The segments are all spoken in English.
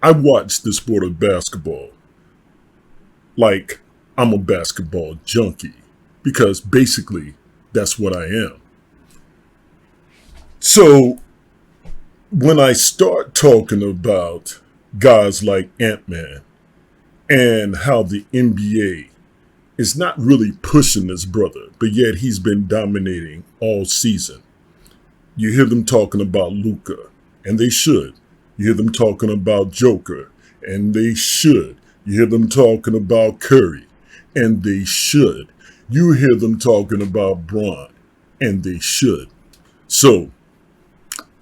I watch the sport of basketball like I'm a basketball junkie because basically that's what I am. So when I start talking about guys like Ant-Man and how the NBA is not really pushing this brother, but yet he's been dominating all season. You hear them talking about Luka, and they should. You hear them talking about Joker, and they should. You hear them talking about Curry, and they should. You hear them talking about Braun, and they should. So,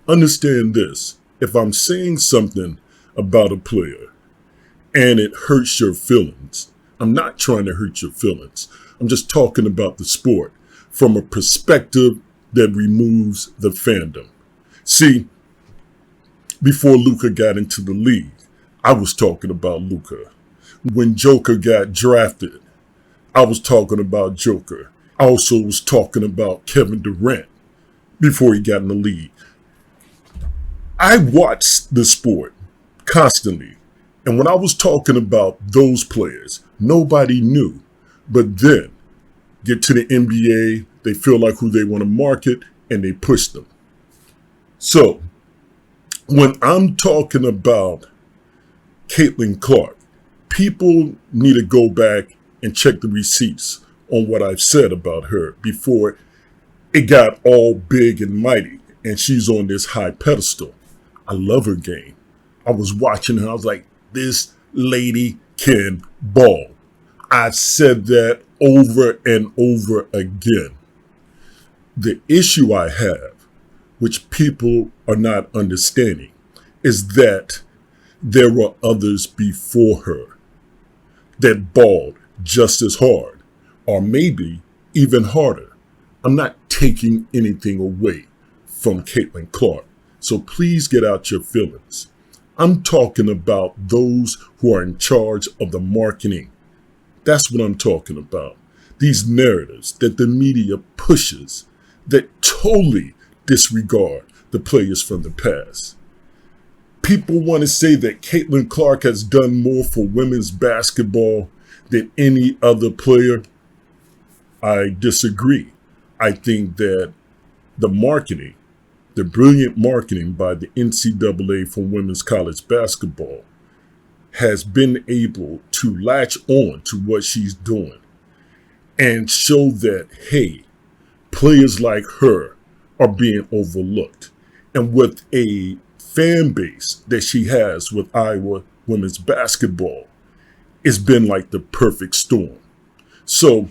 understand this. If I'm saying something about a player and it hurts your feelings, I'm not trying to hurt your feelings. I'm just talking about the sport from a perspective that removes the fandom. See, before Luka got into the league, I was talking about Luka. When Joker got drafted, I was talking about Joker. I also was talking about Kevin Durant before he got in the league. I watched the sport constantly. And when I was talking about those players, nobody knew. But then, get to the NBA, they feel like who they want to market, and they push them. So, when I'm talking about Caitlyn Clark, people need to go back and check the receipts on what I've said about her before it got all big and mighty, and she's on this high pedestal. I love her game. I was watching her, I was like, this lady can ball. I've said that over and over again. The issue I have, which people are not understanding, is that there were others before her that balled just as hard, or maybe even harder. I'm not taking anything away from Caitlyn Clark, so please get out your feelings. I'm talking about those who are in charge of the marketing. That's what I'm talking about. These narratives that the media pushes that totally disregard the players from the past. People want to say that Caitlyn Clark has done more for women's basketball than any other player. I disagree. I think that the marketing, the brilliant marketing by the NCAA for women's college basketball has been able to latch on to what she's doing and show that, hey, players like her are being overlooked. And with a fan base that she has with Iowa women's basketball, it's been like the perfect storm. So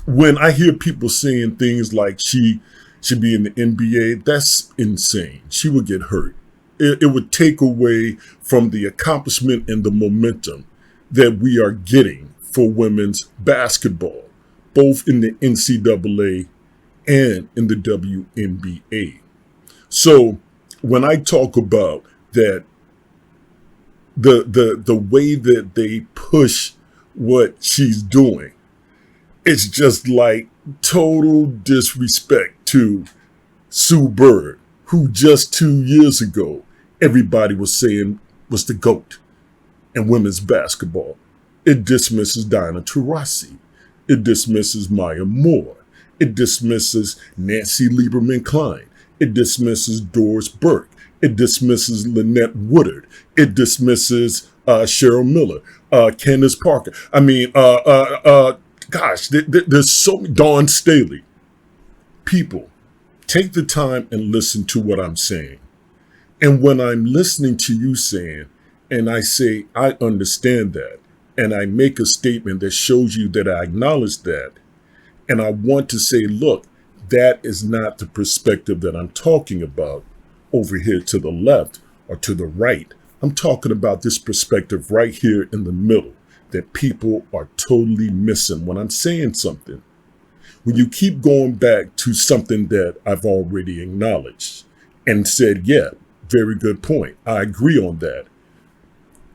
when I hear people saying things like she should be in the NBA, that's insane. She would get hurt. It would take away from the accomplishment and the momentum that we are getting for women's basketball, both in the NCAA and in the WNBA. So when I talk about that, the way that they push what she's doing, it's just like total disrespect to Sue Bird, who just 2 years ago, everybody was saying was the GOAT in women's basketball. It dismisses Diana Taurasi. It dismisses Maya Moore. It dismisses Nancy Lieberman-Klein. It dismisses Doris Burke. It dismisses Lynette Woodard. It dismisses Cheryl Miller, Candace Parker. I mean, there's so many. Dawn Staley. People, take the time and listen to what I'm saying. And when I'm listening to you saying, and I say, I understand that, and I make a statement that shows you that I acknowledge that, and I want to say, look, that is not the perspective that I'm talking about over here to the left or to the right. I'm talking about this perspective right here in the middle that people are totally missing when I'm saying something. When you keep going back to something that I've already acknowledged and said, yeah, very good point, I agree on that,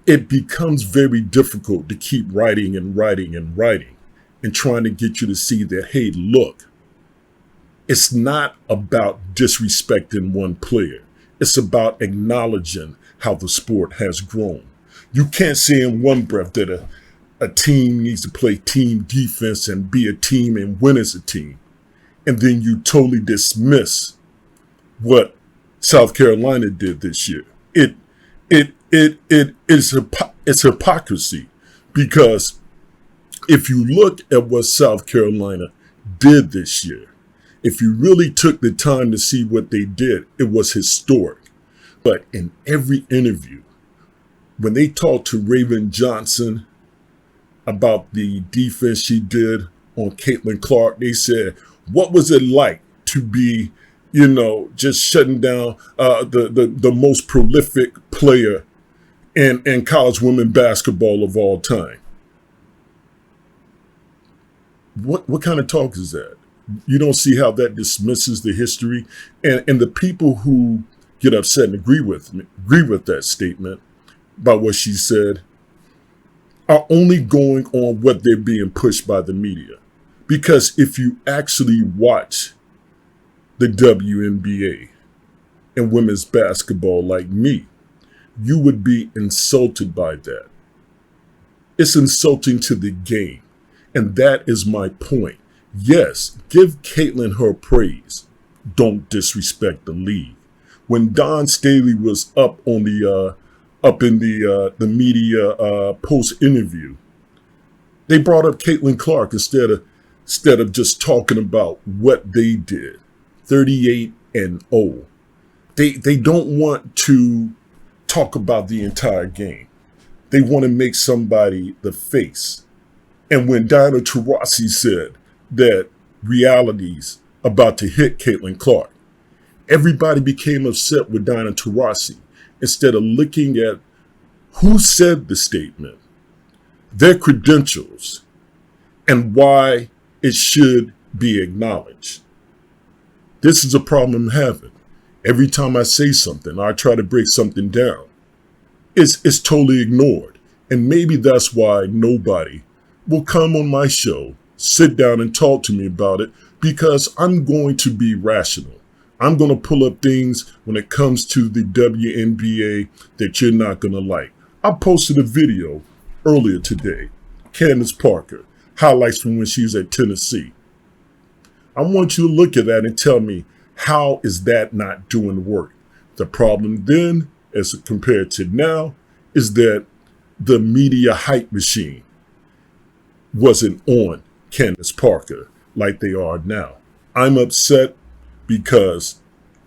it becomes very difficult to keep writing and writing and writing and trying to get you to see that, hey, look, it's not about disrespecting one player. It's about acknowledging how the sport has grown. You can't say in one breath that a team needs to play team defense and be a team and win as a team, and then you totally dismiss what South Carolina did this year. It's hypocrisy, because if you look at what South Carolina did this year, if you really took the time to see what they did, it was historic. But in every interview, when they talked to Raven Johnson about the defense she did on Caitlyn Clark, they said, what was it like to be, just shutting down the most prolific player in college women basketball of all time? What kind of talk is that? You don't see how that dismisses the history, and the people who get upset and agree with that statement about what she said are only going on what they're being pushed by the media. Because if you actually watch the WNBA and women's basketball like me, you would be insulted by that. It's insulting to the game. And that is my point. Yes, give Caitlyn her praise. Don't disrespect the league. When Don Staley was up in the media post interview, they brought up Caitlyn Clark instead of just talking about what they did. 38-0. They don't want to talk about the entire game. They want to make somebody the face. And when Diana Taurasi said that reality's about to hit Caitlyn Clark, everybody became upset with Diana Taurasi instead of looking at who said the statement, their credentials, and why it should be acknowledged. This is a problem I'm having. Every time I say something, I try to break something down, it's totally ignored. And maybe that's why nobody will come on my show, sit down and talk to me about it, because I'm going to be rational. I'm going to pull up things when it comes to the WNBA that you're not going to like. I posted a video earlier today, Candace Parker, highlights from when she was at Tennessee. I want you to look at that and tell me, how is that not doing work? The problem then, as compared to now, is that the media hype machine wasn't on Candace Parker like they are now. I'm upset because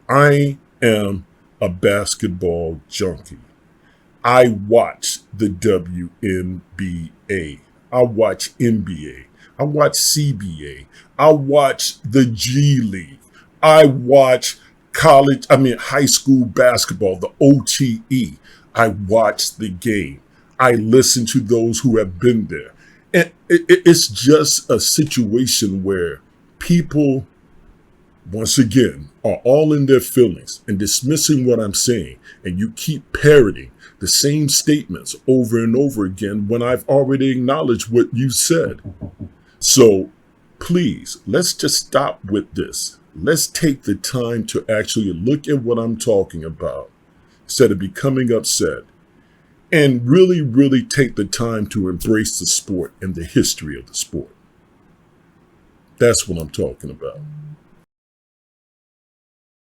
I am a basketball junkie. I watch the WNBA. I watch NBA. I watch CBA. I watch the G League. I watch high school basketball, the OTE. I watch the game. I listen to those who have been there. And it's just a situation where people, once again, are all in their feelings and dismissing what I'm saying. And you keep parroting the same statements over and over again when I've already acknowledged what you said. So please, let's just stop with this. Let's take the time to actually look at what I'm talking about instead of becoming upset, and really, really take the time to embrace the sport and the history of the sport. That's what I'm talking about.